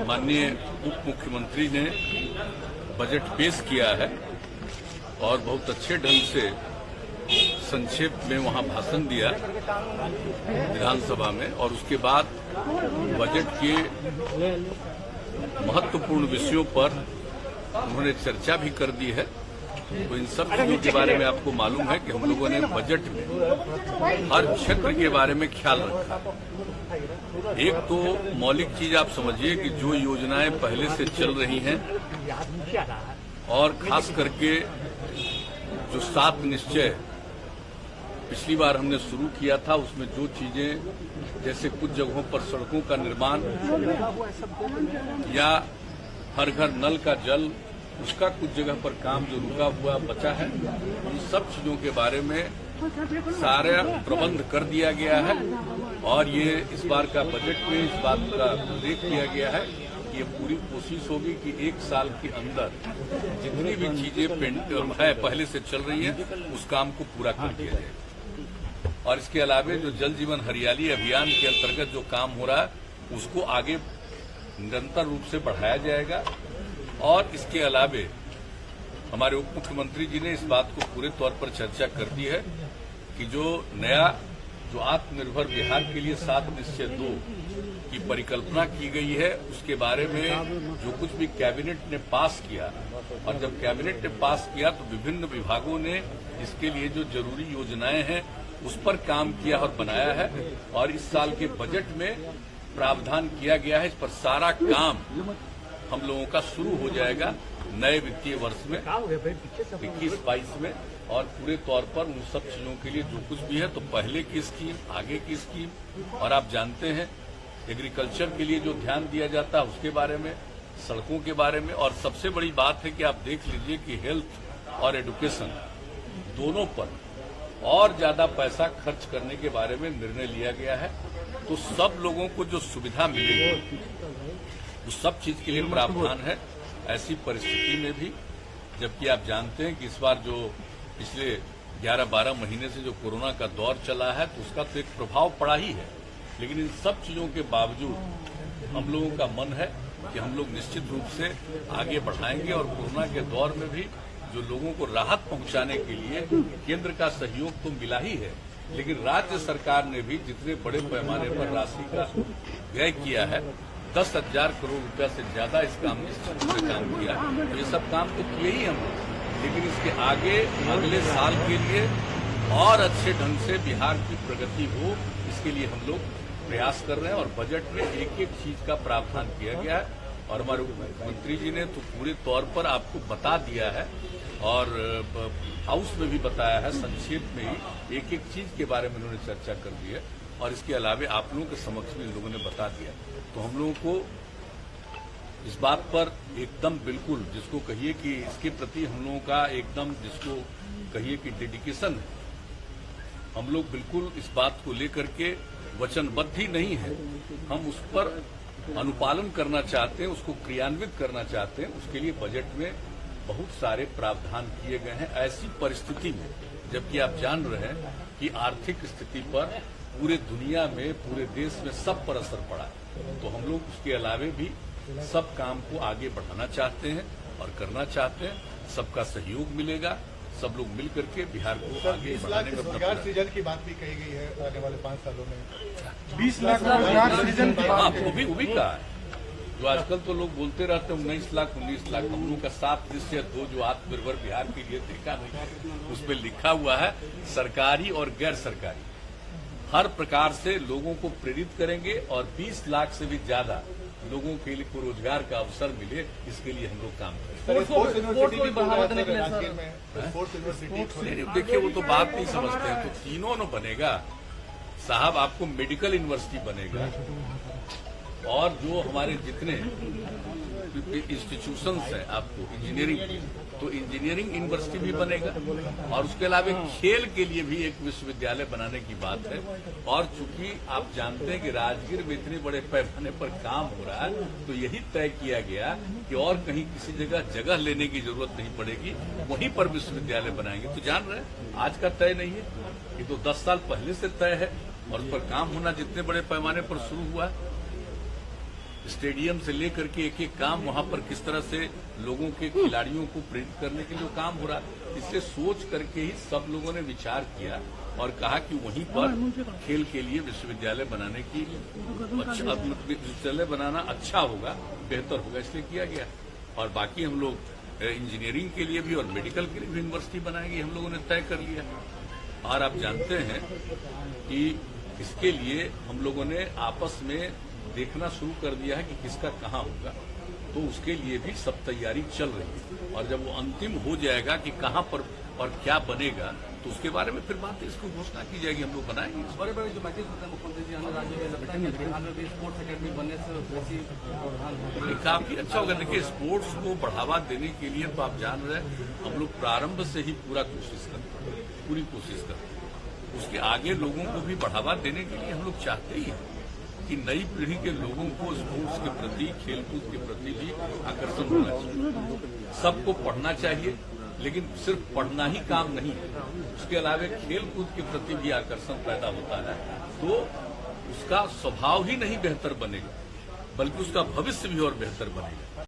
माननीय उप मुख्यमंत्री ने बजट पेश किया है और बहुत अच्छे ढंग से संक्षेप में वहां भाषण दिया विधानसभा में, और उसके बाद बजट के महत्वपूर्ण विषयों पर उन्होंने चर्चा भी कर दी है। तो इन सब चीजों के बारे में आपको मालूम है कि हम लोगों ने बजट में हर क्षेत्र के बारे में ख्याल रखा। एक तो मौलिक चीज आप समझिए कि जो योजनाएं पहले से चल रही हैं और खास करके जो 7 निश्चय पिछली बार हमने शुरू किया था, उसमें जो चीजें जैसे कुछ जगहों पर सड़कों का निर्माण या हर घर नल का जल, उसका कुछ जगह पर काम जो रुका हुआ बचा है, उन सब चीजों के बारे में सारा प्रबंध कर दिया गया है। और ये इस बार का बजट में इस बात का उल्लेख किया गया है कि ये पूरी कोशिश होगी कि 1 साल के अंदर जितनी भी चीजें पहले से चल रही हैं उस काम को पूरा कर दिया जाए। और इसके अलावे जो जल जीवन हरियाली अभियान के अंतर्गत जो काम हो रहा है उसको आगे निरंतर रूप से बढ़ाया जाएगा। और इसके अलावे हमारे उप मुख्यमंत्री जी ने इस बात को पूरे तौर पर चर्चा कर दी है कि जो नया जो आत्मनिर्भर बिहार के लिए 7 निश्चय 2 की परिकल्पना की गई है, उसके बारे में जो कुछ भी कैबिनेट ने पास किया, और जब कैबिनेट ने पास किया तो विभिन्न विभागों ने इसके लिए जो जरूरी योजनाएं हैं उस पर काम किया और बनाया है। और इस साल के बजट में प्रावधान किया गया है, इस पर सारा काम हम लोगों का शुरू हो जाएगा नए वित्तीय वर्ष में 21-22 में। और पूरे तौर पर उन सब चीजों के लिए जो कुछ भी है, तो पहले की स्कीम, आगे की स्कीम, और आप जानते हैं एग्रीकल्चर के लिए जो ध्यान दिया जाता है उसके बारे में, सड़कों के बारे में। और सबसे बड़ी बात है कि आप देख लीजिए कि हेल्थ और एजुकेशन दोनों पर और ज्यादा पैसा खर्च करने के बारे में निर्णय लिया गया है। तो सब लोगों को जो सुविधा मिलेगी उस सब चीज के लिए प्रावधान है ऐसी परिस्थिति में भी। जबकि आप जानते हैं कि इस बार जो पिछले 11-12 महीने से जो कोरोना का दौर चला है तो उसका तो एक प्रभाव पड़ा ही है, लेकिन इन सब चीजों के बावजूद हम लोगों का मन है कि हम लोग निश्चित रूप से आगे बढ़ाएंगे। और कोरोना के दौर में भी जो लोगों को राहत पहुंचाने के लिए केंद्र का सहयोग तो मिला ही है, लेकिन राज्य सरकार ने भी जितने बड़े पैमाने पर राशि का व्यय किया है, 10,000 करोड़ रुपया से ज्यादा इस काम निश्चित रूप से काम किया। तो ये सब काम तो किए ही हम, लेकिन इसके आगे अगले साल के लिए और अच्छे ढंग से बिहार की प्रगति हो, इसके लिए हम लोग प्रयास कर रहे हैं। और बजट में एक एक चीज का प्रावधान किया गया है और हमारे मुख्यमंत्री जी ने तो पूरे तौर पर आपको बता दिया है और हाउस में भी बताया है, संक्षेप में ही एक एक चीज के बारे में उन्होंने चर्चा कर दी है। और इसके अलावे आप लोगों के समक्ष भी इन लोगों ने बता दिया। तो हम लोगों को इस बात पर एकदम बिल्कुल, जिसको कहिए कि इसके प्रति हम लोगों का एकदम, जिसको कहिए कि डेडिकेशन है, हम लोग बिल्कुल इस बात को लेकर के वचनबद्ध ही नहीं है, हम उस पर अनुपालन करना चाहते हैं, उसको क्रियान्वित करना चाहते हैं। उसके लिए बजट में बहुत सारे प्रावधान किए गए हैं ऐसी परिस्थिति में, जबकि आप जान रहे हैं कि आर्थिक स्थिति पर पूरे दुनिया में, पूरे देश में सब पर असर पड़ा है। तो हम लोग उसके अलावे भी सब काम को आगे बढ़ाना चाहते हैं और करना चाहते हैं। सबका सहयोग मिलेगा, सब लोग मिल करके बिहार को आगे बढ़ाने का रोजगार सृजन की बात भी कही गई है आने वाले 5 सालों में 20 लाख रोजगार सृजन की बात वो भी कहा है। जो आजकल तो लोग बोलते रहते हैं 19 लाख 19 लाख, हम लोगों का 7 निश्चय 2 जो आत्मनिर्भर बिहार के लिए देखा नहीं, उसमें लिखा हुआ है सरकारी और गैर सरकारी हर प्रकार से लोगों को प्रेरित करेंगे और 20 लाख से भी ज्यादा लोगों के लिए को रोजगार का अवसर मिले, इसके लिए हम लोग काम करेंगे। देखिए वो तो बात नहीं समझते हैं, तो तीनों न बनेगा साहब, आपको मेडिकल यूनिवर्सिटी बनेगा और जो हमारे जितने इंस्टीट्यूशंस हैं, आपको इंजीनियरिंग, तो इंजीनियरिंग यूनिवर्सिटी भी बनेगा। और उसके अलावा खेल के लिए भी एक विश्वविद्यालय बनाने की बात है। और चूंकि आप जानते हैं कि राजगीर में इतने बड़े पैमाने पर काम हो रहा है, तो यही तय किया गया कि और कहीं किसी जगह लेने की जरूरत नहीं पड़ेगी, वहीं पर विश्वविद्यालय बनाएंगे। तो जान रहे हैं आज का तय नहीं है, ये तो 10 साल पहले से तय है और उस पर काम होना जितने बड़े पैमाने पर शुरू हुआ है। स्टेडियम से लेकर के एक एक काम वहां पर किस तरह से लोगों के खिलाड़ियों को प्रेरित करने के लिए काम हो रहा है। इससे सोच करके ही सब लोगों ने विचार किया और कहा कि वहीं पर खेल के लिए विश्वविद्यालय बनाने की विश्वविद्यालय बनाना अच्छा होगा, बेहतर होगा, इसलिए किया गया। और बाकी हम लोग इंजीनियरिंग के लिए भी और मेडिकल के लिए भी यूनिवर्सिटी बनाएंगे, हम लोगों ने तय कर लिया। और आप जानते हैं कि इसके लिए हम लोगों ने आपस में देखना शुरू कर दिया है कि किसका कहाँ होगा, तो उसके लिए भी सब तैयारी चल रही है। और जब वो अंतिम हो जाएगा कि कहाँ पर और क्या बनेगा, तो उसके बारे में फिर बात इसको घोषणा की जाएगी, हम लोग बनाएंगे। बड़े बड़े जो मैचेस होते हैं मुख्यमंत्री जी अन्य राज्यों में लगता है कि बिहार में भी स्पोर्ट्स अकेडमी बनने से वैसी ये काफी अच्छा होगा। देखिए, स्पोर्ट्स को बढ़ावा देने के लिए तो आप जान रहे हैं हम लोग प्रारंभ से ही पूरी कोशिश करते हैं। उसके आगे लोगों को भी बढ़ावा देने के लिए हम लोग चाहते ही हैं कि नई पीढ़ी के लोगों को स्पोर्ट्स के प्रति, खेलकूद के प्रति भी आकर्षण होना चाहिए। सबको पढ़ना चाहिए, लेकिन सिर्फ पढ़ना ही काम नहीं है, उसके अलावा खेलकूद के प्रति भी आकर्षण पैदा होता है, तो उसका स्वभाव ही नहीं बेहतर बनेगा, बल्कि उसका भविष्य भी और बेहतर बनेगा।